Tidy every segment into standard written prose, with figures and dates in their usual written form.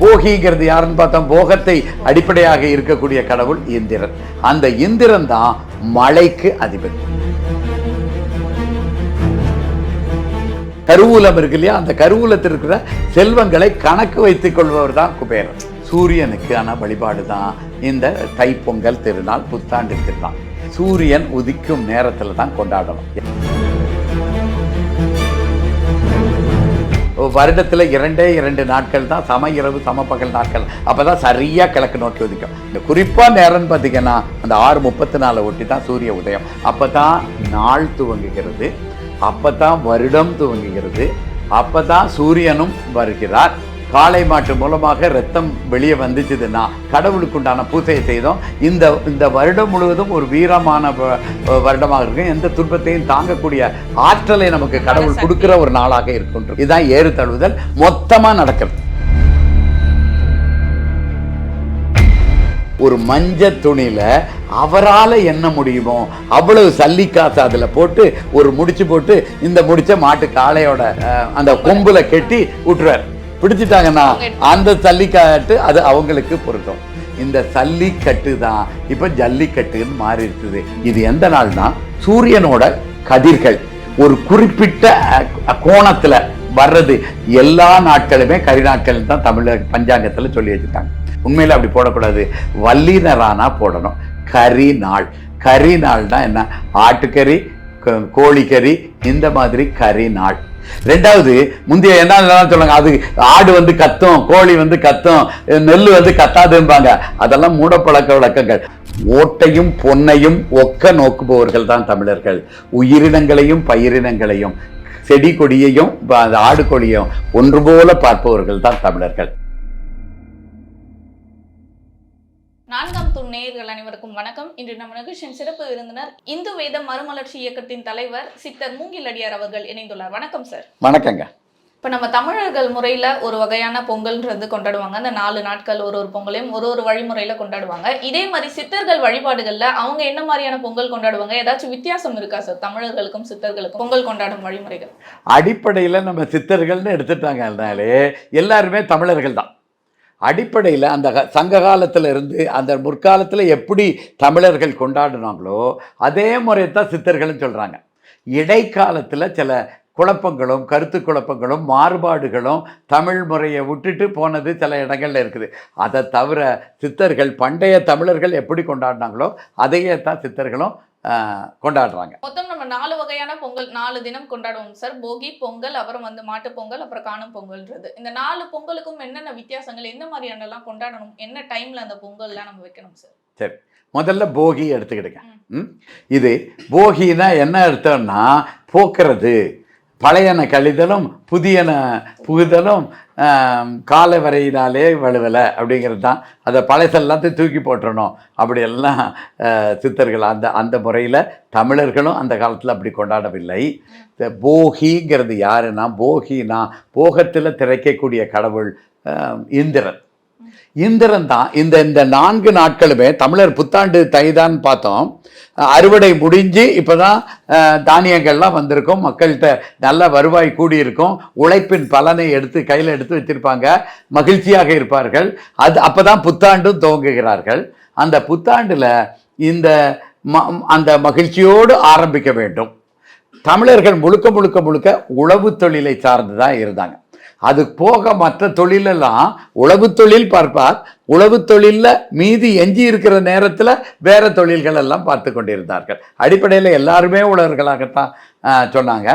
போகிங்கிறது யாருன்னு பார்த்தா போகத்தை அடிப்படையாக இருக்கக்கூடிய கடவுள் இந்திரன். அந்த இந்திரன் தான் மழைக்கு அதிபதி. கருவூலம் இருக்கு இல்லையா, அந்த கருவூலத்தில் இருக்கிற செல்வங்களை கணக்கு வைத்துக் கொள்பவர் தான் குபேரன். சூரியனுக்கான வழிபாடு தான் இந்த தைப்பொங்கல் திருநாள், புத்தாண்டு திருநாள். சூரியன் உதிக்கும் நேரத்தில் தான் கொண்டாடணும். வருடத்தில் 2 நாட்கள் தான் சம இரவு சம பகல் நாட்கள். அப்பதான் சரியா கிழக்கு நோக்கி உதிக்கும். இந்த குறிப்பா நேரம்னு பார்த்தீங்கன்னா அந்த 6:34 ஒட்டி தான் சூரிய உதயம். அப்பதான் நாள் துவங்குகிறது, அப்பதான் வருடம் துவங்குகிறது, அப்பதான் சூரியனும் வருகிறார். காளை மாட்டு மூலமாக ரத்தம் வெளியே வந்துச்சுதுன்னா கடவுளுக்கு உண்டான பூஜையை செய்தோம். இந்த வருடம் முழுவதும் ஒரு வீரமான வருடமாக இருக்கும். எந்த துன்பத்தையும் தாங்கக்கூடிய ஆற்றலை நமக்கு கடவுள் கொடுக்கிற ஒரு நாளாக இருக்கும். இதுதான் ஏறு தழுவுதல் மொத்தமா நடக்கிறது. ஒரு மஞ்ச துணியில அவரால் என்ன முடியுமோ அவ்வளவு சல்லிக்காசு அதுல போட்டு ஒரு முடிச்சு போட்டு இந்த முடிச்ச மாட்டு காளையோட அந்த கொம்புல கெட்டி விட்டுருவார். பிடிச்சிட்டாங்கன்னா அந்த சல்லிக்காட்டு அது அவங்களுக்கு பொருத்தம். இந்த சல்லிக்கட்டு தான் இப்ப ஜல்லிக்கட்டுன்னு மாறி இருக்குது. இது எந்த நாள்னா சூரியனோட கதிர்கள் ஒரு குறிப்பிட்ட கோணத்துல வர்றது. எல்லா நாட்களுமே கரி நாட்கள் தான் தமிழக பஞ்சாங்கத்துல சொல்லி வச்சுட்டாங்க. உண்மையில அப்படி போடக்கூடாது, வல்லினரானா போடணும். கரி நாள், கரி நாள்னா என்ன? ஆட்டுக்கறி, கோழிக்கறி, இந்த மாதிரி கரி நாள். ரெண்டாவது, முந்தைய என்ன சொல்லுவாங்க, அது ஆடு வந்து கத்தும், கோழி வந்து கத்தும், நெல் வந்து கத்தாதும்பாங்க. அதெல்லாம் மூடப்பழக்க வழக்கங்கள். ஓட்டையும் பொன்னையும் ஒக்க நோக்குபவர்கள் தான் தமிழர்கள். உயிரினங்களையும் பயிரினங்களையும் செடி கொடியையும் ஆடு கொடியையும் ஒன்று போல பார்ப்பவர்கள் தான் தமிழர்கள். 4ஆம் தூண் நேயர்கள் அனைவருக்கும் வணக்கம். இன்று நம்ம நிகழ்ச்சியின் சிறப்பு விருந்தினர் இந்து வேத மறுமலர்ச்சி இயக்கத்தின் தலைவர் சித்தர் மூங்கிலடியார் அவர்கள் இணைந்துள்ளார். வணக்கம் சார். வணக்கங்க. இப்ப நம்ம தமிழர்கள் முறையில ஒரு வகையான பொங்கல்ன்றது கொண்டாடுவாங்க. அந்த 4 நாட்கள் ஒரு பொங்கலையும் ஒரு வழிமுறையில கொண்டாடுவாங்க. இதே மாதிரி சித்தர்கள் வழிபாடுகள்ல அவங்க என்ன மாதிரியான பொங்கல் கொண்டாடுவாங்க? ஏதாச்சும் வித்தியாசம் இருக்கா சார் தமிழர்களுக்கும் சித்தர்களுக்கும் பொங்கல் கொண்டாடும் வழிமுறைகள்? அடிப்படையில நம்ம சித்தர்கள்னு எடுத்துட்டாங்கனாலே எல்லாருமே தமிழர்கள் தான். அடிப்படையில் அந்த சங்க காலத்தில் இருந்து அந்த முற்காலத்தில் எப்படி தமிழர்கள் கொண்டாடினாங்களோ அதே முறையை தான் சித்தர்கள்னு சொல்கிறாங்க. இடைக்காலத்தில் சில குழப்பங்களும் கருத்து குழப்பங்களும் மாறுபாடுகளும் தமிழ் முறையை விட்டுட்டு போனது சில இடங்கள்ல இருக்குது. அதை தவிர சித்தர்கள் பண்டைய தமிழர்கள் எப்படி கொண்டாடினாங்களோ அதையே தான் சித்தர்களும் கொண்டாடுறாங்க. மொத்தம் நம்ம 4 வகையான பொங்கல் 4 தினம் கொண்டாடுவோம் சார். போகி, பொங்கல், அப்புறம் வந்து மாட்டு பொங்கல், அப்புறம் காணும் பொங்கல்ன்றது. இந்த 4 பொங்கலுக்கும் என்னென்ன வித்தியாசங்கள், எந்த மாதிரியானலாம் கொண்டாடணும், என்ன டைம்ல அந்த பொங்கல்லாம் நம்ம வைக்கணும் சார்? சரி, முதல்ல போகி எடுத்துக்கிடுங்க. இது போகினா என்ன அர்த்தம்னா போக்குறது, பழையன கழிதலும் புதியன புகுதலும் காலை வரையினாலே வலுவலை அப்படிங்கிறது தான். அதை பழசெல்லாத்தையும் தூக்கி போட்டுறணும் அப்படியெல்லாம் சித்தர்கள் அந்த முறையில் தமிழர்களும் அந்த காலத்தில் அப்படி கொண்டாடவில்லை. போகிங்கிறது யாருன்னா, போகினா போகத்தில் திரைக்கக்கூடிய கடவுள் இந்திரன். இந்திரன் தான் இந்த 4 நாட்களுமே தமிழர் புத்தாண்டு தைதான் பார்த்தோம். அறுவடை முடிஞ்சு இப்போதான் தானியங்கள்லாம் வந்திருக்கும், மக்கள்கிட்ட நல்ல வருவாய் கூடியிருக்கும், உழைப்பின் பலனை கையில் எடுத்து வச்சிருப்பாங்க, மகிழ்ச்சியாக இருப்பார்கள். அப்போதான் புத்தாண்டும் துவங்குகிறார்கள். அந்த புத்தாண்டில் அந்த மகிழ்ச்சியோடு ஆரம்பிக்க வேண்டும். தமிழர்கள் முழுக்க உழவு தொழிலை சார்ந்து தான் இருந்தாங்க. அது போக மற்ற தொழிலெல்லாம் உழவு தொழில் பார்ப்பார். உழவு தொழிலில் மீதி எஞ்சி இருக்கிற நேரத்தில் வேற தொழில்கள் எல்லாம் பார்த்து கொண்டிருந்தார்கள். அடிப்படையில் எல்லாருமே உழவர்களாகத்தான் சொன்னாங்க.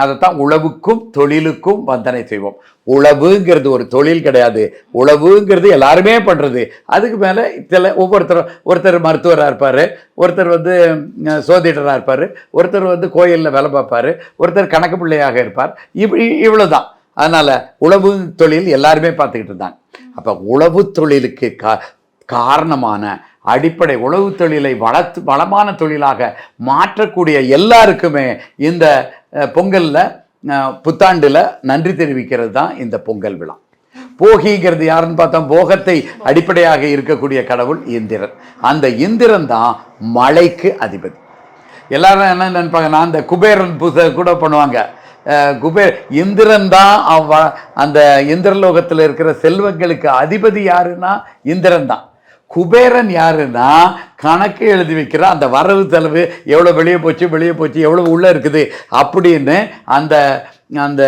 அதைத்தான் உழவுக்கும் தொழிலுக்கும் வந்தனை செய்வோம். உழவுங்கிறது ஒரு தொழில் கிடையாது, உழவுங்கிறது எல்லாருமே பண்ணுறது. அதுக்கு மேலே சில ஒருத்தர் மருத்துவராக இருப்பார், ஒருத்தர் வந்து சோதிடராக இருப்பார், ஒருத்தர் வந்து கோயிலில் வேலை பார்ப்பார், ஒருத்தர் கணக்கு பிள்ளையாக இருப்பார். இவ்வளோதான். அதனால் உழவு தொழில் எல்லாருமே பார்த்துக்கிட்டு இருந்தாங்க. அப்போ உழவு தொழிலுக்கு காரணமான அடிப்படை உழவு தொழிலை வளமான தொழிலாக மாற்றக்கூடிய எல்லாருக்குமே இந்த பொங்கலில் புத்தாண்டில் நன்றி தெரிவிக்கிறது தான் இந்த பொங்கல் விழா. போகிங்கிறது யாருன்னு பார்த்தோம், போகத்தை அடிப்படையாக இருக்கக்கூடிய கடவுள் இந்திரன். அந்த இந்திரன் தான் மழைக்கு அதிபதி. எல்லாரும் என்ன நினைப்பாங்கன்னா, அந்த குபேரன் பூஜை கூட பண்ணுவாங்க. இந்திரன் தான் அந்த இந்திரலோகத்தில் இருக்கிற செல்வங்களுக்கு அதிபதி யாருன்னா இந்திரன் தான். குபேரன் யாருன்னா கணக்கு எழுதி வைக்கிற அந்த வரவு செலவு எவ்வளோ வெளியே போச்சு எவ்வளோ உள்ளே இருக்குது அப்படின்னு அந்த அந்த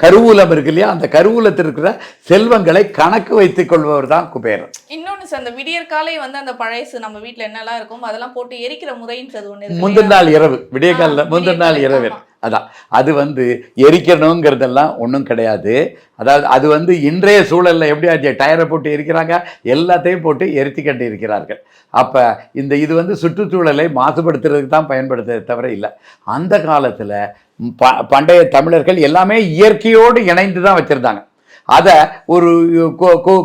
கருவூலம் இருக்கு இல்லையா, அந்த கருவூலத்தில் இருக்கிற செல்வங்களை கணக்கு வைத்துக் கொள்பவர் தான் குபேரன். இன்னொன்று சார், அந்த விடியற்காலை அந்த பழைசு நம்ம வீட்டில் என்னெல்லாம் இருக்கும் அதெல்லாம் போட்டு எரிக்கிற முறைன்றது ஒன்று, முந்தின நாள் இரவு, விடிய காலில் முந்தின நாள் இரவு. அதான் அது எரிக்கணுங்கிறதெல்லாம் ஒன்றும் கிடையாது. அதாவது அது இன்றைய சூழலில் எப்படி ஆச்சு, டயரை போட்டு எரிக்கிறாங்க, எல்லாத்தையும் போட்டு எரித்துக்கட்டு இருக்கிறார்கள். அப்போ இது சுற்றுச்சூழலை மாசுபடுத்துறதுக்கு தான் பயன்படுத்துறதை தவிர இல்லை. அந்த காலத்தில் பண்டைய தமிழர்கள் எல்லாமே இயற்கையோடு இணைந்து தான் வச்சுருந்தாங்க. அதை ஒரு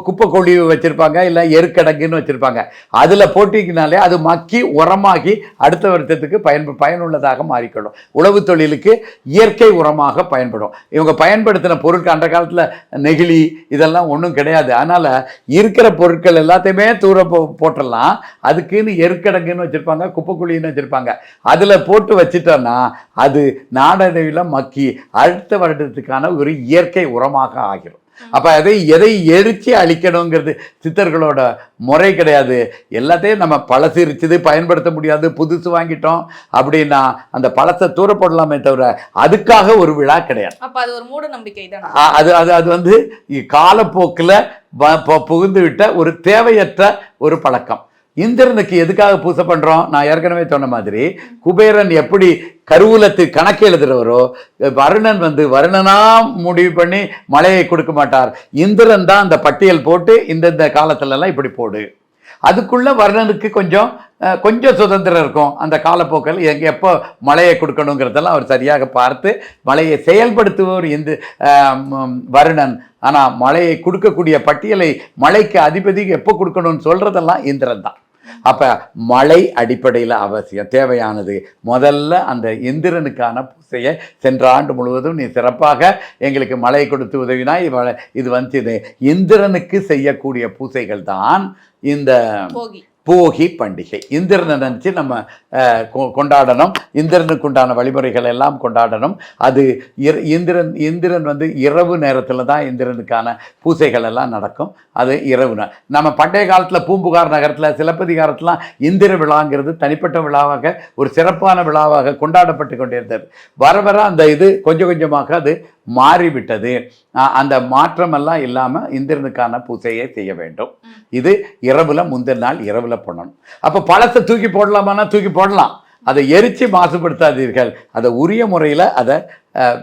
குப்பை கொழி வச்சுருப்பாங்க, இல்லை எருக்கடங்குன்னு வச்சுருப்பாங்க. அதில் போட்டிக்கினாலே அது மக்கி உரமாகி அடுத்த வருஷத்துக்கு பயனுள்ளதாக மாறிக்கொள்ளும். உழவு தொழிலுக்கு இயற்கை உரமாக பயன்படும். இவங்க பயன்படுத்தின பொருட்கள் அந்த காலத்தில் நெகிழி இதெல்லாம் ஒன்றும் கிடையாது. அதனால் இருக்கிற பொருட்கள் எல்லாத்தையுமே தூர போட்டுடலாம். அதுக்குன்னு எருக்கடங்குன்னு வச்சுருப்பாங்க, குப்பை குழின்னு வச்சுருப்பாங்க. அதில் போட்டு வச்சுட்டோன்னா அது நாடளவில் மக்கி அடுத்த வருடத்துக்கான ஒரு இயற்கை உரமாக ஆகிரும். அப்போ எதை எரிச்சு அழிக்கணுங்கிறது சித்தர்களோட முறை கிடையாது. எல்லாத்தையும் நம்ம பழசிரிச்சது பயன்படுத்த முடியாது, புதுசு வாங்கிட்டோம் அப்படின்னா அந்த பழசை தூர போடலாமே தவிர அதுக்காக ஒரு விழா கிடையாது. அப்ப அது ஒரு மூட நம்பிக்கை தான். அது காலப்போக்கில் புகுந்து விட்ட ஒரு தேவையற்ற ஒரு பழக்கம். இந்திரனுக்கு எதுக்காக பூசை பண்றோம்? நான் ஏற்கனவே சொன்ன மாதிரி குபேரன் எப்படி கருவூலத்து கணக்கு எழுதுறவரோ, வருணன் வருணனா முடிவு பண்ணி மழையை கொடுக்க மாட்டார். இந்திரன் தான் அந்த பட்டியல் போட்டு இந்த காலத்துலலாம் இப்படி போடு. அதுக்குள்ள வருணனுக்கு கொஞ்சம் சுதந்திரம் இருக்கும். அந்த காலப்போக்கில் எப்போ மழையை கொடுக்கணுங்கிறதெல்லாம் அவர் சரியாக பார்த்து மழையை செயல்படுத்துபவர் வருணன். ஆனால் மழையை கொடுக்கக்கூடிய பட்டியலை மழைக்கு அதிபதி எப்போ கொடுக்கணும்னு சொல்றதெல்லாம் இந்திரன் தான். அப்போ மழை அடிப்படையில் அவசியம் தேவையானது. முதல்ல அந்த இந்திரனுக்கான பூசையை சென்ற ஆண்டு முழுவதும் நீ சிறப்பாக எங்களுக்கு மழை கொடுத்து உதவினா இது இந்திரனுக்கு செய்யக்கூடிய பூசைகள் தான் இந்த போகி பண்டிகை. இந்திரனை நினச்சி நம்ம கொண்டாடணும். இந்திரனுக்கு உண்டான வழிமுறைகள் எல்லாம் கொண்டாடணும். அது இந்திரன் இரவு நேரத்தில் தான் இந்திரனுக்கான பூசைகள் எல்லாம் நடக்கும். அது இரவு நம்ம பண்டைய காலத்தில் பூம்புகார் நகரத்தில் சிலப்பதிகாரத்துலாம் இந்திர விழாங்கிறது தனிப்பட்ட விழாவாக ஒரு சிறப்பான விழாவாக கொண்டாடப்பட்டு கொண்டிருந்தது. வர அந்த கொஞ்சம் கொஞ்சமாக அது மாறிவிட்டது. அந்த மாற்றமெல்லாம் இல்லாமல் இந்திரனுக்கான பூசையை செய்ய வேண்டும். இது இரவுல முந்தின நாள் இரவுல பண்ணணும். அப்போ பழத்தை தூக்கி போடலாமான்னா தூக்கி போடலாம். அதை எரிச்சு மாசுபடுத்தாதீர்கள். அதை உரிய முறையில் அதை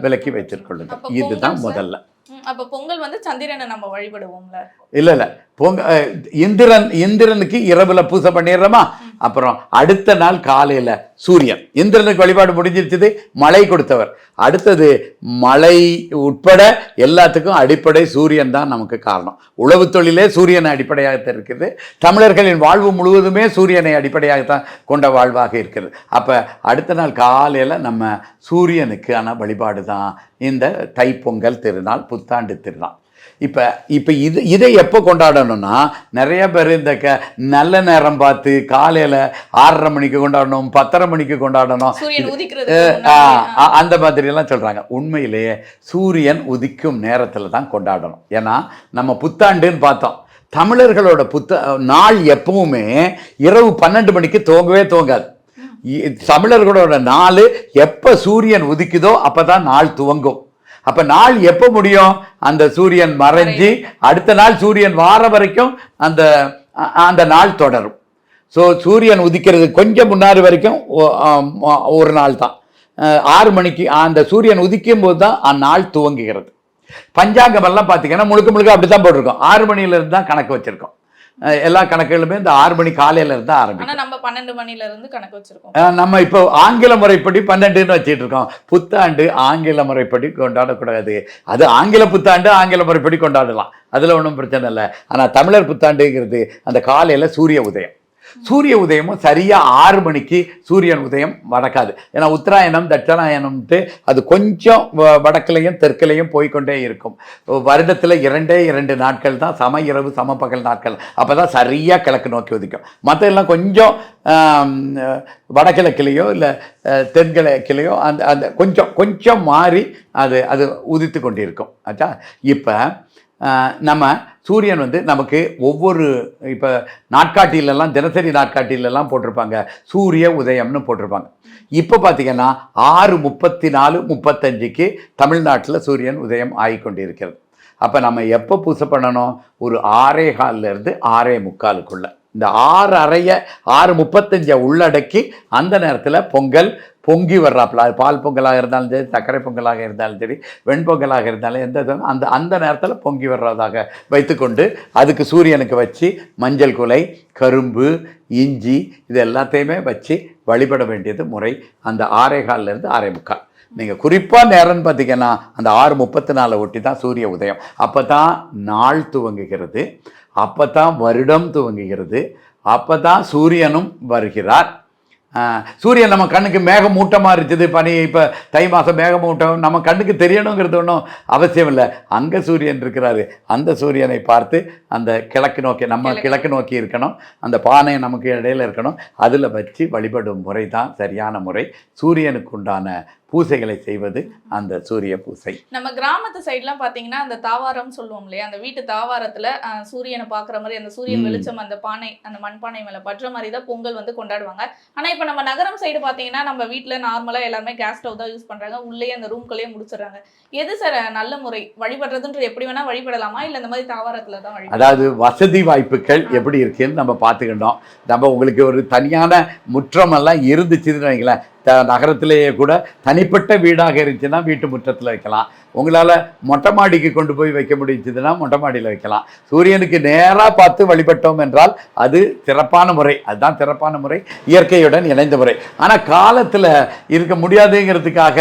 விலக்கி வைத்திருக்கொள்ளுங்க. இதுதான் முதல்ல. அப்ப பொங்கல் சந்திரனை நம்ம வழிபடுவோம்ல? இல்ல இந்திரனுக்கு இரவுல பூசை பண்ணிடுறோமா, அப்புறம் அடுத்த நாள் காலையில சூரியன். இந்திரனுக்கு வழிபாடு முடிஞ்சிருச்சுது, மழை கொடுத்தவர். அடுத்தது மழை உட்பட எல்லாத்துக்கும் அடிப்படை சூரியன் தான் நமக்கு காரணம். உழவு தொழிலே சூரியனை அடிப்படையாக இருக்குது. தமிழர்களின் வாழ்வு முழுவதுமே சூரியனை அடிப்படையாகத்தான் கொண்ட வாழ்வாக இருக்கிறது. அப்ப அடுத்த நாள் காலையில நம்ம சூரியனுக்கான வழிபாடு தான் இந்த தைப்பொங்கல் திருநாள், புத்தாண்டு திருநாள். இப்போ இதை எப்போ கொண்டாடணும்னா, நிறைய பேர் இந்த நல்ல நேரம் பார்த்து காலையில் 6:30 மணிக்கு கொண்டாடணும், 10:30 மணிக்கு கொண்டாடணும், அந்த மாதிரியெல்லாம் சொல்கிறாங்க. உண்மையிலேயே சூரியன் உதிக்கும் நேரத்தில் தான் கொண்டாடணும். ஏன்னா நம்ம புத்தாண்டுன்னு பார்த்தோம். தமிழர்களோட நாள் எப்பவுமே இரவு 12 மணிக்கு துவங்காது. தமிழர்களோட நாள் எப்போ சூரியன் உதிக்குதோ அப்போ தான் நாள் துவங்கும். அப்போ நாள் எப்போ முடியும்? அந்த சூரியன் மறைஞ்சி அடுத்த நாள் சூரியன் வார வரைக்கும் அந்த நாள் தொடரும். ஸோ சூரியன் உதிக்கிறது கொஞ்சம் முன்னாடி வரைக்கும் ஒரு நாள் தான். 6 மணிக்கு அந்த சூரியன் உதிக்கும் போது தான் அந்நாள் துவங்குகிறது. பஞ்சாங்கம் எல்லாம் பார்த்தீங்கன்னா முழுக்க அப்படி தான் போட்டிருக்கோம். 6 மணியிலிருந்து தான் கணக்கு வச்சுருக்கோம். எல்லா கணக்குகளுமே இந்த 6 மணி காலையில இருந்து ஆரம்பிக்கும். நம்ம 12 மணில இருந்து கணக்கு வச்சிருக்கோம். நம்ம இப்போ ஆங்கில முறைப்படி 12ன்னு வச்சுட்டு இருக்கோம். புத்தாண்டு ஆங்கில முறைப்படி கொண்டாடக்கூடாது. அது ஆங்கில புத்தாண்டு ஆங்கில முறைப்படி கொண்டாடலாம், அதுல ஒன்றும் பிரச்சனை இல்லை. ஆனால் தமிழர் புத்தாண்டுங்கிறது அந்த காலையில சூரிய உதயம். சூரிய உதயமும் சரியாக 6 மணிக்கு சூரியன் உதயம் நடக்காது. ஏன்னா உத்தராயணம் தட்சணாயணம்ட்டு அது கொஞ்சம் வடக்குலையும் தெற்குலையும் போய்கொண்டே இருக்கும். வருடத்தில் 2 நாட்கள் தான் சம இரவு சம பகல் நாட்கள். அப்போ தான் சரியாக கிழக்கு நோக்கி உதிக்கும். மற்ற எல்லாம் கொஞ்சம் வடகிழக்கிலேயோ இல்லை தென்கிழக்கிலேயோ அந்த அந்த கொஞ்சம் மாறி அது உதித்து கொண்டிருக்கும். ஆச்சா, இப்போ நம்ம சூரியன் நமக்கு ஒவ்வொரு இப்போ நாட்காட்டியிலெல்லாம் தினசரி நாட்காட்டியிலெல்லாம் போட்டிருப்பாங்க சூரிய உதயம்னு போட்டிருப்பாங்க. இப்போ பார்த்தீங்கன்னா 6:34 35க்கு தமிழ்நாட்டில் சூரியன் உதயம் ஆகிக்கொண்டிருக்கிறது. அப்போ நம்ம எப்போ பூசை பண்ணணும்? ஒரு 6:15 6:45 இந்த 6:35 உள்ளடக்கி அந்த நேரத்தில் பொங்கல் பொங்கி வர்றாப்புல, அது பால் பொங்கலாக இருந்தாலும் சரி, சர்க்கரை பொங்கலாக இருந்தாலும் சரி, வெண்பொங்கலாக இருந்தாலும் எந்த அந்த நேரத்தில் பொங்கி வர்றதாக வைத்துக்கொண்டு அதுக்கு சூரியனுக்கு வச்சு மஞ்சள் குலை, கரும்பு, இஞ்சி இது எல்லாத்தையுமே வச்சு வழிபட வேண்டியது முறை. அந்த 6:15 6:45 நீங்கள் குறிப்பாக நேரம்னு பார்த்தீங்கன்னா அந்த 6:34 ஒட்டி தான் சூரிய உதயம். அப்போ தான் நாள் துவங்குகிறது, அப்போ தான் வருடம் துவங்குகிறது, அப்போ தான் சூரியனும் வருகிறார். சூரியன் நம்ம கண்ணுக்கு மேகமூட்டமாக இருக்குது. பனி இப்போ தை மாதம் மேகமூட்டம் நம்ம கண்ணுக்கு தெரியணுங்கிறது ஒன்றும் அவசியம் இல்லை. அங்கே சூரியன் இருக்கிறாரு. அந்த சூரியனை பார்த்து அந்த கிழக்கு நோக்கி நம்ம கிழக்கு நோக்கி இருக்கணும். அந்த பானை நமக்கு இடையில இருக்கணும். அதில் வச்சு வழிபடும் முறை தான் சரியான முறை. சூரியனுக்கு உண்டான பூசைகளை செய்வது அந்த சூரிய பூசை. நம்ம கிராமத்து சைட்லாம் பார்த்தீங்கன்னா அந்த தாவாரம் சொல்லுவோம் இல்லையா, அந்த வீட்டு தாவாரத்தில் சூரியனை பார்க்குற மாதிரி அந்த சூரியன் வெளிச்சம் அந்த பானை அந்த மண்பானை மேலே பற்ற மாதிரி தான் பொங்கல் கொண்டாடுவாங்க. ஆனால் இப்போ நம்ம நகரம் சைடு பார்த்தீங்கன்னா நம்ம வீட்டில் நார்மலாக எல்லாருமே கேஸ் ஸ்டவ் தான் யூஸ் பண்ணுறாங்க. உள்ளேயே அந்த ரூம்குள்ளேயே முடிச்சிடுறாங்க. எது சார் நல்ல முறை? வழிபடுறதுன்றது எப்படி வேணால் வழிபடலாமா, இல்லை இந்த மாதிரி தாவாரத்தில் தான் வழிபட? அதாவது வசதி வாய்ப்புகள் எப்படி இருக்குன்னு நம்ம பார்த்துக்கிட்டோம். நம்ம உங்களுக்கு ஒரு தனியான முற்றமெல்லாம் இருந்துச்சுன்னு வைங்களேன், நகரத்திலேயே கூட தனிப்பட்ட வீடாக இருந்துச்சுன்னா வீட்டு முற்றத்தில் வைக்கலாம். உங்களால் மொட்டை மாடிக்கு கொண்டு போய் வைக்க முடிஞ்சுதுன்னா மொட்டை மாடியில் வைக்கலாம். சூரியனுக்கு நேராக பார்த்து வழிபட்டோம் என்றால் அது சிறப்பான முறை. அதுதான் சிறப்பான முறை, இயற்கையுடன் இணைந்த முறை. ஆனால் காலத்தில் இருக்க முடியாதுங்கிறதுக்காக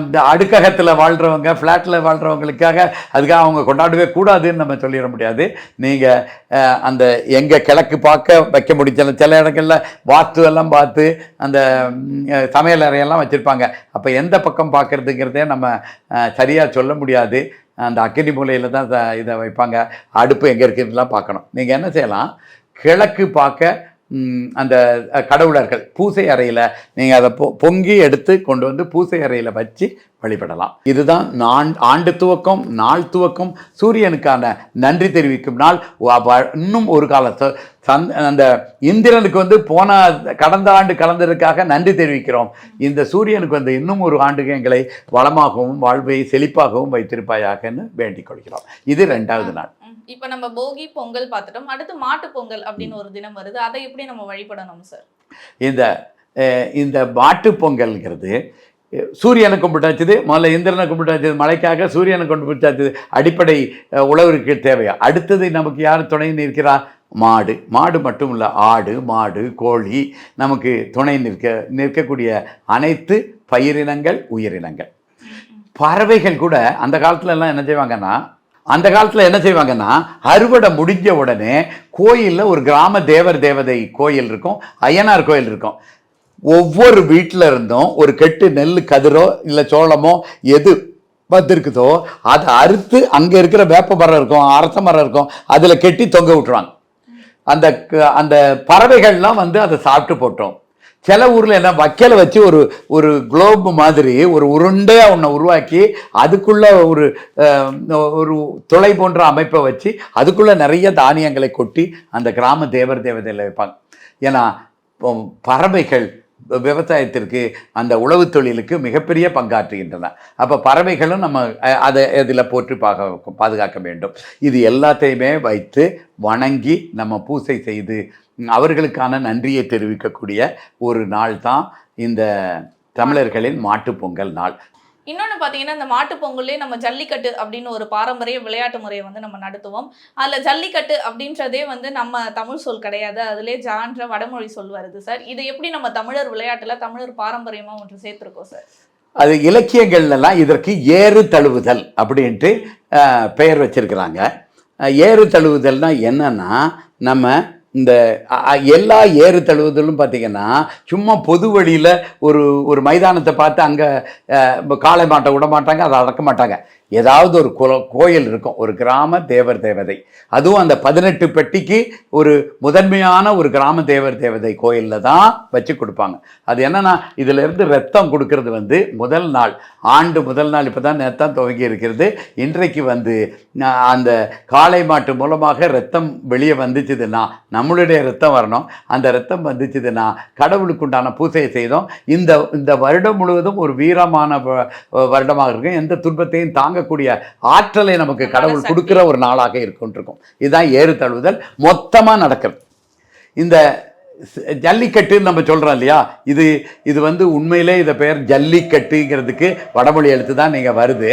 இந்த அடுக்ககத்தில் வாழ்கிறவங்க, ஃப்ளாட்டில் வாழ்கிறவங்களுக்காக அதுக்காக அவங்க கொண்டாடவே கூடாதுன்னு நம்ம சொல்லிட முடியாது. நீங்கள் அந்த எங்கே கிழக்கு பார்க்க வைக்க முடிச்சல சில இடங்களில் வாஸ்து எல்லாம் பார்த்து அந்த சமையல் அறையெல்லாம் வச்சுருப்பாங்க. அப்போ எந்த பக்கம் பார்க்குறதுங்கிறதே நம்ம சரியாக சொல்ல முடியாது. அந்த அக்கினி மூலையில் தான் இதை வைப்பாங்க. அடுப்பு எங்கே இருக்குதுலாம் பார்க்கணும். நீங்கள் என்ன செய்யலாம், கிழக்கு பார்க்க அந்த கடவுளர்கள் பூசை அறையில் நீங்கள் அதை பொங்கி எடுத்து கொண்டு வந்து பூசை அறையில் வச்சு வழிபடலாம். இதுதான் ஆண்டு துவக்கம், நாள் துவக்கம், சூரியனுக்கான நன்றி தெரிவிக்கும் நாள். இன்னும் ஒரு காலத்தை அந்த இந்திரனுக்கு போன கடந்த ஆண்டு கலந்ததுக்காக நன்றி தெரிவிக்கிறோம். இந்த சூரியனுக்கு இன்னும் ஒரு ஆண்டுக்கு எங்களை வளமாகவும் வாழ்வை செழிப்பாகவும் வைத்திருப்பாயாகன்னு வேண்டிக் கொள்கிறோம். இது 2வது நாள். இப்போ நம்ம போகி பொங்கல் பார்த்துட்டோம். அடுத்து மாட்டு பொங்கல் அப்படின்னு ஒரு தினம் வருது. அதை எப்படி நம்ம வழிபடணும் சார்? இந்த மாட்டு பொங்கல்ங்கிறது சூரியனை கும்பிட்டாச்சுது, முதல்ல இந்திரனை கும்பிட்டாச்சுது, மழைக்காக சூரியனை கும்பிட்டாச்சுது, அடிப்படை உழவருக்கு தேவையா. அடுத்தது நமக்கு யார் துணை நிற்கிறா? மாடு மட்டும் இல்லை, ஆடு, மாடு, கோழி, நமக்கு துணை நிற்கக்கூடிய அனைத்து பயிரினங்கள், உயிரினங்கள், பறவைகள் கூட. அந்த காலத்துல எல்லாம் என்ன செய்வாங்கன்னா அறுவடை முடிஞ்ச உடனே கோயிலில் ஒரு கிராம தேவதை கோயில் இருக்கும், ஐயனார் கோயில் இருக்கும். ஒவ்வொரு வீட்டில் இருந்தும் ஒரு கெட்டு நெல் கதிரோ இல்லை சோளமோ எது வந்திருக்குதோ அதை அறுத்து அங்கே இருக்கிற வேப்ப மரம் இருக்கும், அரச மரம் இருக்கும், அதில் கெட்டி தொங்க விட்டுருவாங்க. அந்த பறவைகள்லாம் அதை சாப்பிட்டு போட்டோம். சில ஊரில் என்ன வைக்கலை வச்சு ஒரு குளோப் மாதிரி ஒரு உருண்டையாக ஒன்றை உருவாக்கி அதுக்குள்ளே ஒரு துளை போன்ற அமைப்பை வச்சு அதுக்குள்ளே நிறைய தானியங்களை கொட்டி அந்த கிராம தேவதையில் வைப்பாங்க. ஏன்னா பறவைகள் விவசாயத்திற்கு அந்த உழவு தொழிலுக்கு மிகப்பெரிய பங்காற்றுகின்றன. அப்போ பறவைகளும் நம்ம அதை இதில் போற்றி பாதுகாக்க வேண்டும். இது எல்லாத்தையுமே வைத்து வணங்கி நம்ம பூசை செய்து அவர்களுக்கான நன்றியை தெரிவிக்கக்கூடிய ஒரு நாள் தான் இந்த தமிழர்களின் மாட்டுப்பொங்கல் நாள். இன்னொன்று பார்த்தீங்கன்னா, இந்த மாட்டு பொங்கல்லே நம்ம ஜல்லிக்கட்டு அப்படின்னு ஒரு பாரம்பரிய விளையாட்டு முறையை நம்ம நடத்துவோம். அதில் ஜல்லிக்கட்டு அப்படின்றதே நம்ம தமிழ் சொல் கிடையாது, அதிலே ஜான்ற வடமொழி சொல் வருது சார். இதை எப்படி நம்ம தமிழர் விளையாட்டில் தமிழர் பாரம்பரியமாக ஒன்று சேர்த்துருக்கோம் சார்? அது இலக்கியங்கள்லாம் இதற்கு ஏறு தழுவுதல் அப்படின்ட்டு பெயர் வச்சிருக்கிறாங்க. ஏறு தழுவுதல்னா என்னன்னா, நம்ம இந்த எல்லா ஏறு தழுவுதலும் பார்த்தீங்கன்னா சும்மா பொது வழியில் ஒரு மைதானத்தை பார்த்து அங்கே காளை மாட்டை விட மாட்டாங்க, அதை அடக்க மாட்டாங்க. ஏதாவது ஒரு கோயில் இருக்கும், ஒரு கிராம தேவர் தேவதை. அதுவும் அந்த 18 பெட்டிக்கு ஒரு முதன்மையான ஒரு கிராம தேவர் தேவதை கோயிலில் தான் வச்சு கொடுப்பாங்க. அது என்னன்னா, இதில் இருந்து ரத்தம் கொடுக்கறது வந்து முதல் நாள், ஆண்டு முதல் நாள் இப்போ தான் நேத்தான் துவங்கி இருக்கிறது. இன்றைக்கு வந்து அந்த காளை மாட்டு மூலமாக ரத்தம் வெளியே வந்துச்சுதுன்னா, நம்மளுடைய ரத்தம் வரணும். அந்த ரத்தம் வந்துச்சுதுன்னா கடவுளுக்கு உண்டான பூஜையை செய்தோம். இந்த வருடம் முழுவதும் ஒரு வீரமான வருடமாக இருக்கும். எந்த துன்பத்தையும் தாங்கக்கூடிய ஆற்றலை நமக்கு கடவுள் கொடுக்கிற ஒரு நாளாக இருக்கும். இதுதான் ஏறு தழுவுதல் மொத்தமாக நடக்கிறது. இந்த ஜல்லிக்கட்டுன்னு நம்ம சொல்கிறோம் இல்லையா, இது வந்து உண்மையிலே இதை பெயர் ஜல்லிக்கட்டுங்கிறதுக்கு வடமொழி எழுத்து தான் நீங்கள் வருது.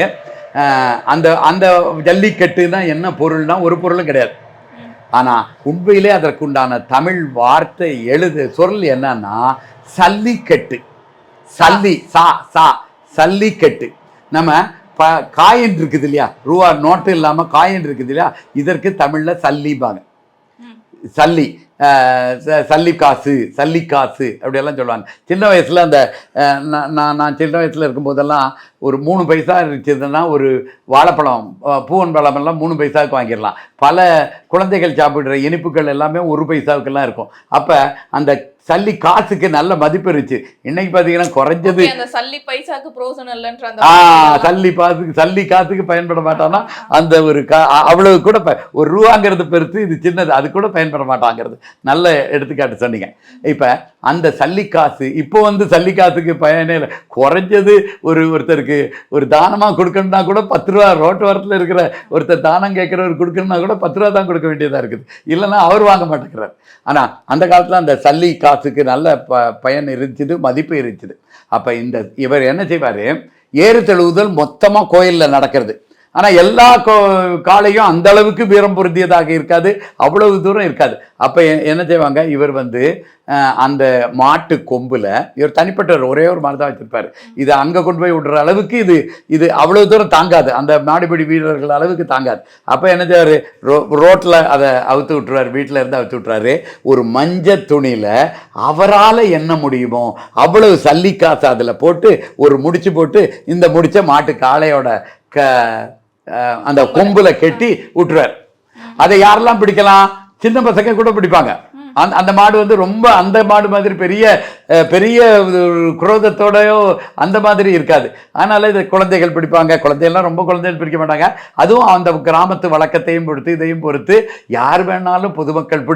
அந்த ஜல்லிக்கட்டுன்னா என்ன பொருள்னா ஒரு பொருளும் கிடையாது. ஆனால் உண்மையிலே அதற்குண்டான தமிழ் வார்த்தை சொல் என்னன்னா சல்லிக்கட்டு. சல்லிக்கட்டு. நம்ம காயின் இருக்குது இல்லையா, ரூபா நோட்டு இல்லாமல் காயின் இருக்குது இல்லையா, இதற்கு தமிழில் சல்லிபாங்க. சல்லிக்காசு அப்படியெல்லாம் சொல்லுவாங்க. சின்ன வயசில் அந்த நான் சின்ன வயசில் இருக்கும்போதெல்லாம் ஒரு 3 பைசா இருந்துச்சுன்னா ஒரு வாழைப்பழம், பூவன் பழமெல்லாம் 3 பைசாவுக்கு வாங்கிடலாம். பல குழந்தைகள் சாப்பிடுற இனிப்புகள் எல்லாமே 1 பைசாவுக்கெல்லாம் இருக்கும். அப்போ அந்த சல்லி காசுக்கு நல்ல மதிப்பு இருந்துச்சு. இன்னைக்கு பார்த்தீங்கன்னா குறைஞ்சது சல்லி காசுக்கு பயன்பட மாட்டான்னா அந்த ஒரு அவ்வளவு கூட ஒரு ரூபாங்கிறது பெருசு, இது சின்னது, அது கூட பயன்பட மாட்டாங்கிறது நல்ல எடுத்துக்காட்டு சொன்னீங்க. இப்போ அந்த சல்லிக்காசு இப்போ வந்து சல்லிக்காசுக்கு பயனே இல்லை. குறைஞ்சது ஒருத்தருக்கு ஒரு தானமாக கொடுக்கணும்னா கூட 10 ரூபா, ரோட்டு வாரத்தில் இருக்கிற ஒருத்தர் தானம் கேட்குறவர் கொடுக்கணும்னா கூட 10 ரூபா தான் கொடுக்க வேண்டியதாக இருக்குது. இல்லைன்னா அவர் வாங்க மாட்டேங்கிறார். ஆனால் அந்த காலத்தில் அந்த சல்லி காசுக்கு நல்ல பயன் இருந்துச்சு, மதிப்பு இருந்துச்சு. அப்போ இவர் என்ன செய்வார், ஏறு தழுவுதல் மொத்தமாக கோயிலில் நடக்கிறது. ஆனால் எல்லா காளையும் அந்த அளவுக்கு வீரம் பொருந்தியதாக இருக்காது, அவ்வளவு தூரம் இருக்காது. அப்போ என்ன செய்வாங்க, இவர் வந்து அந்த மாட்டு கொம்பில் இவர் தனிப்பட்ட ஒரே ஒரு மாதிரி தான் வச்சுருப்பார். இதை அங்கே கொண்டு போய் விடுற அளவுக்கு இது அவ்வளவு தூரம் தாங்காது, அந்த மாடுபிடி வீரர்கள் அளவுக்கு தாங்காது. அப்போ என்ன செய்வார், ரோட்டில் அதை அவுத்து விட்டுருவார், வீட்டில் இருந்து அவுத்து விட்டுறாரு. ஒரு மஞ்சள் துணியில் அவரால் என்ன முடியுமோ அவ்வளவு சல்லிக்காசு அதில் போட்டு ஒரு முடிச்சு போட்டு, இந்த முடிச்ச மாட்டு காளையோட அந்த கொம்புல கெட்டி விட்டுருவார். அதை யாரெல்லாம் பிடிக்கலாம், சின்ன பசங்க கூட பிடிப்பாங்க. அந்த மாடு வந்து ரொம்ப அந்த மாடு மாதிரி பெரிய பெரிய குரோதத்தோடையோ அந்த மாதிரி இருக்காது. அதனால இதை குழந்தைகள் பிடிப்பாங்க. குழந்தைகள்லாம் ரொம்ப குழந்தைகள் பிடிக்க மாட்டாங்க. அதுவும் அந்த கிராமத்து வழக்கத்தையும் பொறுத்து இதையும் பொறுத்து யார் வேணாலும் பொதுமக்கள்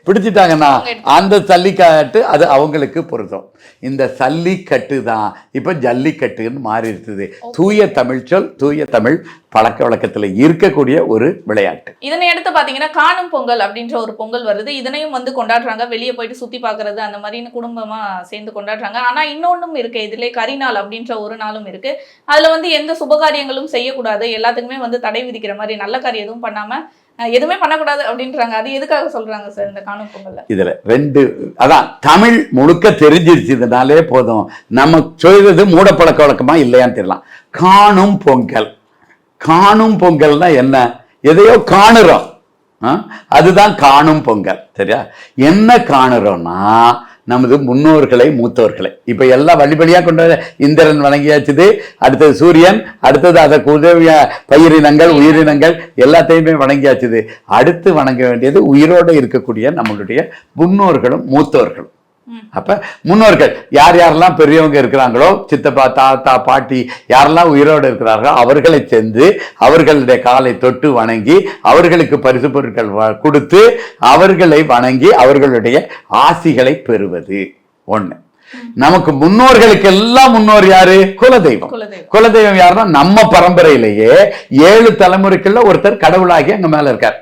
பிடிச்சிட்டாங்கன்னா அந்த சல்லிக்கட்டு அது அவங்களுக்கு பொருத்தம். இந்த சல்லிக்கட்டு தான் இப்போ ஜல்லிக்கட்டுன்னு மாறி இருக்குது. தூய தமிழ் சொல், தூய தமிழ் பழக்க வழக்கத்தில் இருக்கக்கூடிய ஒரு விளையாட்டு. இதனை எடுத்து பார்த்தீங்கன்னா காணும் பொங்கல் அப்படின்ற ஒரு பொங்கல் வருது. இதனையும் வந்து கொண்டாடுறாங்க, வெளியே போயிட்டு சுற்றி பார்க்கறது அந்த மாதிரின்னு குடும்பமாக சேர்ந்து கொண்டாடுறாங்க. ஆனால் இன்னொன்றும் இருக்கு, இதிலே கரிநாள் அப்படின்ற ஒரு நாளும் இருக்கு. அதில் வந்து எந்த சுபகாரியங்களும் செய்யக்கூடாது, எல்லாத்துக்குமே வந்து தடை விதிக்கிற மாதிரி, நல்ல காரியம் எதுவும் பண்ணாமல் எதுவுமே பண்ணக்கூடாது அப்படின்றாங்க. அது எதுக்காக சொல்றாங்க சார் இந்த காணும் பொங்கல்ல? இதுல 2 அதான் தமிழ் முழுக்க தெரிஞ்சிருச்சதுனாலே போதும், நம்ம சொல்றது மூட பழக்க வழக்கமா இல்லையான்னு தெரியலாம். காணும் பொங்கல், காணும் பொங்கல்னா என்ன, எதையோ காணுறோம், அதுதான் காணும் பொங்கல். சரியா? என்ன காணுறோம்னா நமது முன்னோர்களை, மூத்தோர்களை. இப்ப எல்லாம் வழிபடியா கொண்டு இந்திரன் வணங்கியாச்சுது, அடுத்தது சூரியன், அடுத்தது அதற்கு உதவிய பயிரினங்கள், உயிரினங்கள் எல்லாத்தையுமே வணங்கியாச்சுது. அடுத்து வணங்க வேண்டியது உயிரோடு இருக்கக்கூடிய நம்மளுடைய முன்னோர்களும் மூத்தோர்களும். அப்ப முன்னோர்கள் யார் யாரெல்லாம் பெரியவங்க இருக்கிறாங்களோ, சித்தப்பா, தாத்தா, பாட்டி யாரெல்லாம் உயிரோடு இருக்கிறார்களோ அவர்களை சென்று அவர்களுடைய காலை தொட்டு வணங்கி அவர்களுக்கு பரிசு பொருட்கள் கொடுத்து அவர்களை வணங்கி அவர்களுடைய ஆசிகளை பெறுவது ஒண்ணு. நமக்கு முன்னோர்களுக்கு எல்லாம் முன்னோர் யாரு? குலதெய்வம். குலதெய்வம் யாருன்னா நம்ம பரம்பரையிலேயே 7 தலைமுறைக்குள்ள ஒருத்தர் கடவுளாகி அங்க மேல இருக்கார்.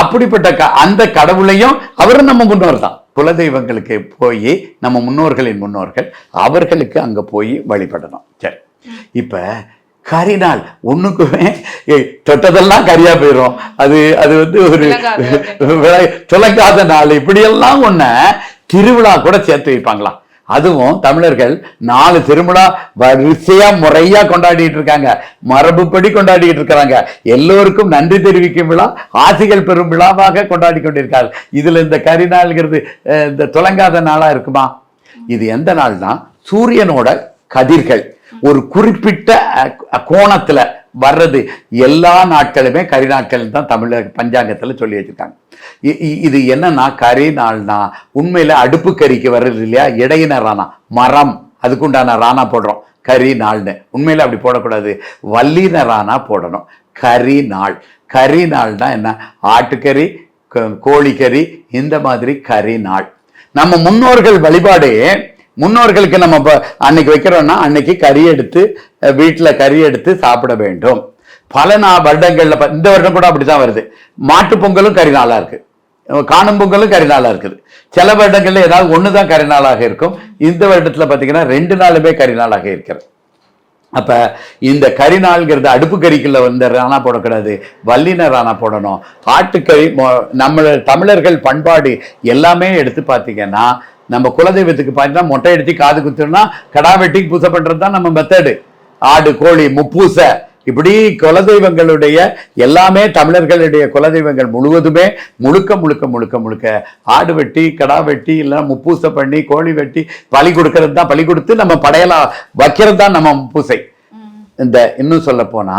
அப்படிப்பட்ட அந்த கடவுளையும் அவரும் நம்ம முன்னோர் தான். குலதெய்வங்களுக்கு போய் நம்ம முன்னோர்களின் முன்னோர்கள் அவர்களுக்கு அங்க போய் வழிபடணும். சரி, இப்ப கரிநாள் ஒண்ணுக்குமே தொட்டதெல்லாம் கரியா போயிடும். அது வந்து ஒரு துலங்காத நாள். இப்படியெல்லாம் ஒண்ண திருவிழா கூட சேர்த்து வைப்பாங்களா? அதுவும் தமிழர்கள் 4 திருவிழா வரிசையா முறையா கொண்டாடிட்டு இருக்காங்க, மரபுப்படி கொண்டாடிட்டு இருக்கிறாங்க. எல்லோருக்கும் நன்றி தெரிவிக்கும் விழா, ஆசிகள் பெறும் விழாவாக கொண்டாடி கொண்டிருக்காங்க. இதுல இந்த கரிநாள்ங்கிறது இந்த துலங்காத நாளா இருக்குமா? இது எந்த நாள்னா சூரியனோட கதிர்கள் ஒரு குறிப்பிட்ட கோணத்துல வர்றது. எல்லா நாட்களுமே கரி நாட்கள் தான் தமிழக பஞ்சாங்கத்துல சொல்லி வச்சிருக்காங்க. இது என்னன்னா கரி நாள்னா உண்மையில அடுப்பு கறிக்கு வர்றது இல்லையா, இடையின ராணா மரம், அதுக்குண்டான ராணா போடுறோம் கரி நாள்னு. உண்மையில அப்படி போடக்கூடாது, வல்லின ராணா போடணும். கரி நாள், கரி நாள்னா என்ன, ஆட்டுக்கறி கோழிக்கறி இந்த மாதிரி கரி நாள். நம்ம முன்னோர்கள் வழிபாடு, முன்னோர்களுக்கு நம்ம அன்னைக்கு வைக்கிறோம்னா அன்னைக்கு கறி எடுத்து வீட்டுல கறி எடுத்து சாப்பிட வேண்டும். பல வருடங்கள்ல இந்த வருடம் கூட அப்படித்தான் வருது. மாட்டு பொங்கலும் கறி நாளா இருக்கு, காணும் பொங்கலும் கறி நாளா இருக்குது. சில வருடங்கள்ல ஏதாவது ஒண்ணுதான் கறி நாளாக இருக்கும். இந்த வருடத்துல பாத்தீங்கன்னா 2 நாளுமே கறி நாளாக இருக்கிறது. அப்ப இந்த கறி நாள்ங்கிறது அடுப்பு கறிக்குள்ள வந்து ராணா போடக்கூடாது, வல்லின ராணா போடணும். ஆட்டுக்கறி நம்ம தமிழர்கள் பண்பாடு எல்லாமே எடுத்து பார்த்தீங்கன்னா நம்ம குலதெய்வத்துக்கு பார்த்தீங்கன்னா மொட்டை எடுத்து காது குத்துனா கடா வெட்டி பூசை பண்றது தான் நம்ம மெத்தடு. ஆடு கோழி முப்பூசை இப்படி குலதெய்வங்களுடைய எல்லாமே தமிழர்களுடைய குலதெய்வங்கள் முழுவதுமே முழுக்க முழுக்க முழுக்க முழுக்க ஆடு வெட்டி கடா வெட்டி இல்லைன்னா முப்பூசை பண்ணி கோழி வெட்டி பலி கொடுக்கறது தான். பலி கொடுத்து நம்ம படையலாம் வைக்கிறது தான் நம்ம பூசை. இந்த இன்னும் சொல்ல போனா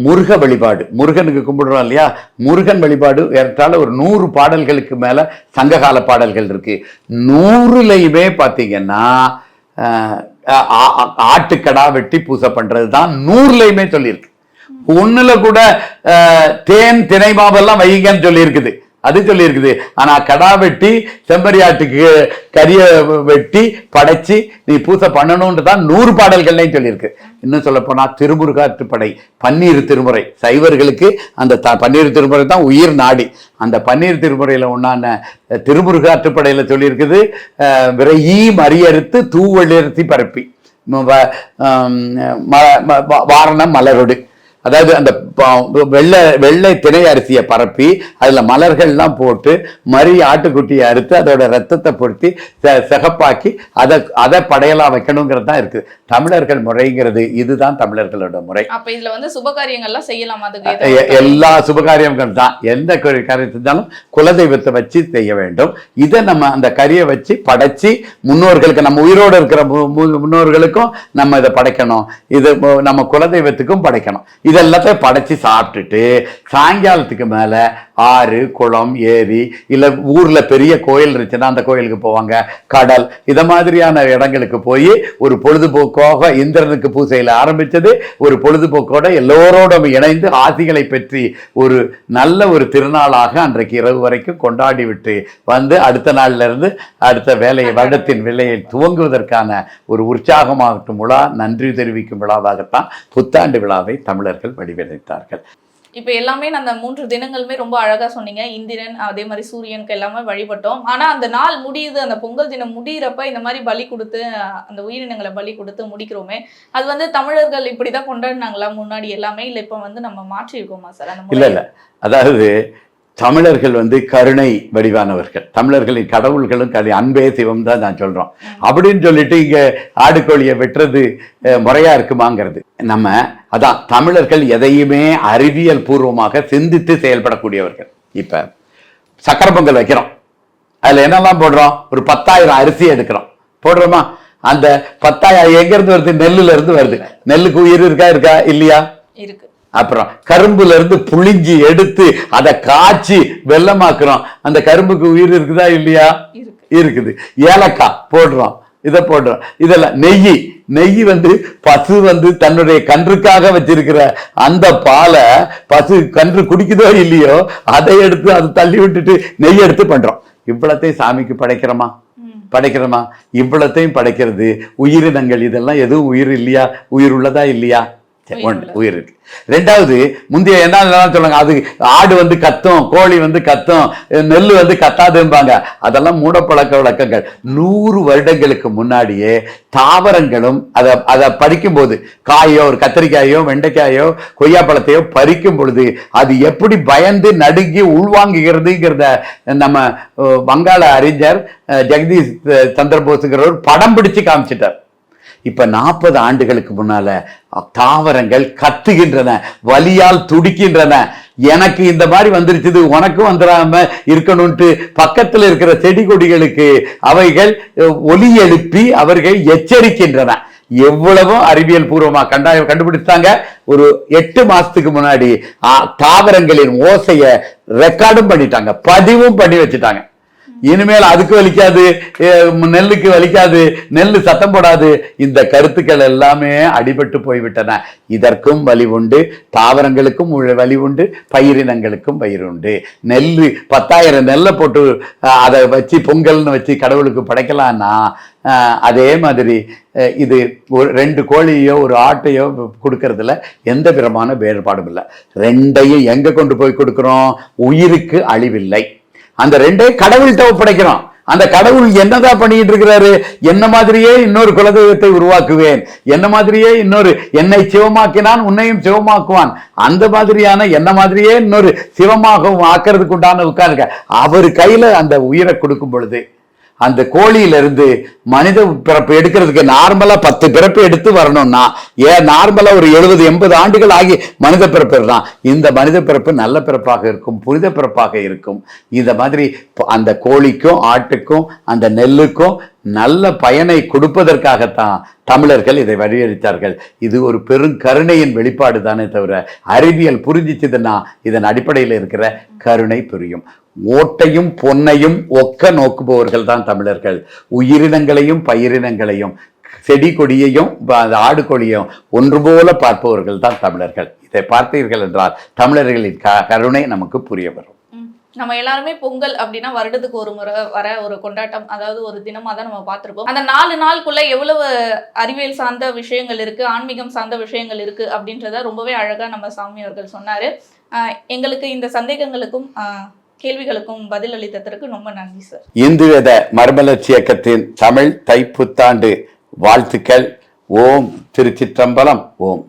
முருக வழிபாடு, முருகனுக்கு கும்பிடுறோம் இல்லையா, முருகன் வழிபாடு ஏற்றால ஒரு 100 பாடல்களுக்கு மேல சங்ககால பாடல்கள் இருக்கு. 100லையுமே பார்த்தீங்கன்னா ஆட்டுக்கடா வெட்டி பூசை பண்றது தான் 100லையுமே சொல்லியிருக்கு. 1ல கூட தேன் தினை மாவெல்லாம் வைங்கன்னு சொல்லி இருக்குது, அது சொல்லி இருக்குது. ஆனா கடா வெட்டி செம்பரியாட்டுக்கு கரிய வெட்டி படைச்சு நீ பூசை பண்ணணும்னு தான் 100 பாடல்கள்லையும் சொல்லியிருக்கு. இன்னும் சொல்ல போனா திருமுருகாற்றுப்படை, பன்னீர் திருமுறை, சைவர்களுக்கு அந்த பன்னீர் திருமுறை தான் உயிர் நாடி. அந்த பன்னீர் திருமுறையில ஒன்னான திருமுருகாற்றுப்படையில சொல்லியிருக்குது, விரையீ மறியறுத்து தூவெளிர்த்தி பரப்பி வாரணம் மலரோடு, அதாவது அந்த வெள்ளை திணை அரிசியை பரப்பி அதுல மலர்கள்லாம் போட்டு மறி ஆட்டுக்குட்டியை அறுத்து அதோட ரத்தத்தை பொருத்தி சிகப்பாக்கி அதை படையலா வைக்கணுங்கிறது தான் இருக்கு தமிழர்கள் முறைங்கிறது. இதுதான் தமிழர்களோட முறை. அப்ப இதுல வந்து சுபகாரியங்கள்லாம் செய்யலாம், எல்லா சுபகாரியங்கள் தான். எந்த காரியம் செஞ்சாலும் குலதெய்வத்தை வச்சு செய்ய வேண்டும். இதை நம்ம அந்த கறியை வச்சு படைச்சு முன்னோர்களுக்கு, நம்ம உயிரோடு இருக்கிற முன்னோர்களுக்கும் நம்ம இதை படைக்கணும், இது நம்ம குலதெய்வத்துக்கும் படைக்கணும். இதெல்லாத்தையும் படைச்சு சாப்பிட்டுட்டு சாயங்காலத்துக்கு மேல ஆறு குளம் ஏரி இல்ல ஊர்ல பெரிய கோயில் இருந்துச்சுன்னா அந்த கோயிலுக்கு போவாங்க, கடல், இத மாதிரியான இடங்களுக்கு போய் ஒரு பொழுதுபோக்காக இந்திரனுக்கு பூசையில ஆரம்பிச்சது ஒரு பொழுதுபோக்கோட எல்லோரோட இணைந்து ஆசிகளை பெற்றி ஒரு நல்ல ஒரு திருநாளாக அன்றைக்கு இரவு வரைக்கும் கொண்டாடி விட்டு வந்து அடுத்த நாள்ல இருந்து அடுத்த வேலையை வருடத்தின் வேலையை துவங்குவதற்கான ஒரு உற்சாகமாகட்டும் விழா, நன்றி தெரிவிக்கும் விழாவாகத்தான் புத்தாண்டு விழாவை தமிழர்கள் வடிவமைத்தார்கள். இப்ப எல்லாமே அந்த 3 தினங்களுமே ரொம்ப அழகா சொன்னீங்க. இந்திரன் அதே மாதிரி சூரியனுக்கு எல்லாமே வழிபட்டோம். ஆனா அந்த நாள் முடியுது, அந்த பொங்கல் தினம் முடியிறப்ப இந்த மாதிரி பலி கொடுத்து அந்த உயிரினங்களை பலி கொடுத்து முடிக்கிறோமே, அது வந்து தமிழர்கள் இப்படிதான் கொண்டாடினாங்களா முன்னாடி எல்லாமே, இல்ல இப்ப வந்து நம்ம மாற்றி இருக்கோமா சார்? அந்த இல்ல அதாவது தமிழர்கள் வந்து கருணை வடிவானவர்கள், தமிழர்களின் கடவுள்களும் அன்பே சிவம் தான் நான் சொல்றோம். அப்படின்னு சொல்லிட்டு இங்க ஆடுகோழியை வெட்டுறது முறையா இருக்குமாங்கிறது நம்ம அதான். தமிழர்கள் எதையுமே அறிவியல் பூர்வமாக சிந்தித்து செயல்படக்கூடியவர்கள். இப்ப சக்கரை பொங்கல் வைக்கிறோம், அதுல என்னெல்லாம் போடுறோம், ஒரு 10,000 அரிசி எடுக்கிறோம், போடுறோமா? அந்த 10,000 எங்க இருந்து வருது? நெல்லுல இருந்து வருது. நெல்லுக்கு உயிர் இருக்கா இல்லையா? இருக்கு. அப்புறம் கரும்புல இருந்து புளிஞ்சி எடுத்து அதை காய்ச்சி வெள்ளமாக்குறோம், அந்த கரும்புக்கு உயிர் இருக்குதா இல்லையா? இருக்குது. ஏலக்காய் போடுறோம், இதை போடுறோம். இதெல்லாம் நெய் வந்து பசு வந்து தன்னுடைய கன்றுக்காக வச்சிருக்கிற அந்த பாலை பசு கன்று குடிக்குதோ இல்லையோ அதை எடுத்து அதை தள்ளி விட்டுட்டு நெய் எடுத்து பண்றோம். இவ்வளத்தையும் சாமிக்கு படைக்கிறோமா? இவ்வளத்தையும் படைக்கிறது உயிரினங்கள். இதெல்லாம் எதுவும் உயிர் இல்லையா? உயிர் உள்ளதா இல்லையா? ஒன்று உயிர் இருக்கு. ரெண்டாவது, முந்தைய என்ன சொல்லுவாங்க, அது ஆடு வந்து கத்தும், கோழி வந்து கத்தும், நெல் வந்து கத்தாதும்பாங்க. அதெல்லாம் மூடப்பழக்க வழக்கங்கள். 100 வருடங்களுக்கு முன்னாடியே தாவரங்களும் அதை பறிக்கும் போது, காயோ ஒரு கத்திரிக்காயோ வெண்டைக்காயோ கொய்யாப்பழத்தையோ பறிக்கும் பொழுது அது எப்படி பயந்து நடுங்கி உள்வாங்குகிறதுங்கிறத நம்ம வங்காள அறிஞர் ஜெகதீஷ் சந்திரபோஸுங்கிறவர் படம் பிடிச்சு காமிச்சிட்டார். இப்ப 40 ஆண்டுகளுக்கு முன்னால தாவரங்கள் கத்துகின்றன, வலியால் துடிக்கின்றன. எனக்கு இந்த மாதிரி வந்துருச்சு, உனக்கும் வந்துடாம இருக்கணும்ட்டு பக்கத்தில் இருக்கிற செடி கொடிகளுக்கு அவைகள் ஒலி எழுப்பி அவர்கள் எச்சரிக்கின்றன. எவ்வளவோ அறிவியல் பூர்வமா கண்டுபிடிச்சாங்க. ஒரு 8 மாசத்துக்கு முன்னாடி தாவரங்களின் ஓசைய ரெக்கார்டும் பண்ணிட்டாங்க, பதிவும் பண்ணி வச்சுட்டாங்க. இனிமேல் அதுக்கு வலிக்காது, நெல்லுக்கு வலிக்காது, நெல்லு சத்தம் போடாது. இந்த கருத்துக்கள் எல்லாமே அடிபட்டு போய்விட்டன. இதற்கும் வலி உண்டு, தாவரங்களுக்கும் வலி உண்டு, பயிரினங்களுக்கும் பயிர் உண்டு. நெல்லு 10,000 நெல்லை போட்டு அதை வச்சு பொங்கல்னு வச்சு கடவுளுக்கு படைக்கலான்னா, அதே மாதிரி இது ஒரு 2 கோழியோ ஒரு ஆட்டையோ கொடுக்கறதுல எந்த விதமான வேறுபாடும் இல்லை. 2ஐயும் எங்க கொண்டு போய் கொடுக்கிறோம்? உயிருக்கு அழிவில்லை. அந்த 2ஐயும் கடவுள்கிட்ட ஒப்படைக்கிறோம். அந்த கடவுள் என்னதான் பண்ணிட்டு இருக்கிறாரு? என்ன மாதிரியே இன்னொரு குலதெய்வத்தை உருவாக்குவேன், என்ன மாதிரியே இன்னொரு, என்னை சிவமாக்கினான் உன்னையும் சிவமாக்குவான், அந்த மாதிரியான என்ன மாதிரியே இன்னொரு சிவமாகவும் ஆக்கிறதுக்கு உண்டான உட்கார்க்க அவர் கையில அந்த உயிரை கொடுக்கும் பொழுது, அந்த கோழியிலிருந்து மனித பிறப்பு எடுக்கிறதுக்கு நார்மலா 10 பிறப்பு எடுத்து வரணும்னா, நார்மலா ஒரு 70-80 ஆண்டுகள் ஆகி மனித பிறப்பு தான். இந்த மனித பிறப்பு நல்ல பிறப்பாக இருக்கும், புனித பிறப்பாக இருக்கும். இந்த மாதிரி அந்த கோழிக்கும் ஆட்டுக்கும் அந்த நெல்லுக்கும் நல்ல பயனை கொடுப்பதற்காகத்தான் தமிழர்கள் இதை வழியளித்தார்கள். இது ஒரு பெரும் கருணையின் வெளிப்பாடு தானே தவிர, அறிவியல் புரிஞ்சிச்சதுன்னா இதன் அடிப்படையில் இருக்கிற கருணை புரியும். ஓட்டையும் பொன்னையும் ஒக்க நோக்குபவர்கள் தான் தமிழர்கள். உயிரினங்களையும் பயிரினங்களையும் செடி கொடியையும் ஆடு கோழியையும் ஒன்று போல பார்ப்பவர்கள் தான் தமிழர்கள். இதை பார்த்தீர்கள் என்றால் தமிழர்களின் கருணை நமக்கு புரிய வரும். நம்ம எல்லாருமே பொங்கல் அப்படின்னா வருடத்துக்கு ஒரு முறை வர ஒரு கொண்டாட்டம், அதாவது ஒரு தினமா தான் நம்ம பார்த்திருப்போம். அந்த 4 நாளுக்குள்ள எவ்வளவு அறிவியல் சார்ந்த விஷயங்கள் இருக்கு, ஆன்மீகம் சார்ந்த விஷயங்கள் இருக்கு அப்படின்றத ரொம்பவே அழகா நம்ம சாமி அவர்கள் சொன்னாரு. எங்களுக்கு இந்த சந்தேகங்களுக்கும் கேள்விகளுக்கும் பதில் அளித்ததற்கு ரொம்ப நன்றி சார். இந்து வேத மறுமலர்ச்சி இயக்கத்தின் தமிழ் தைப்புத்தாண்டு வாழ்த்துக்கள். ஓம் திருச்சிற்றம்பலம். ஓம்.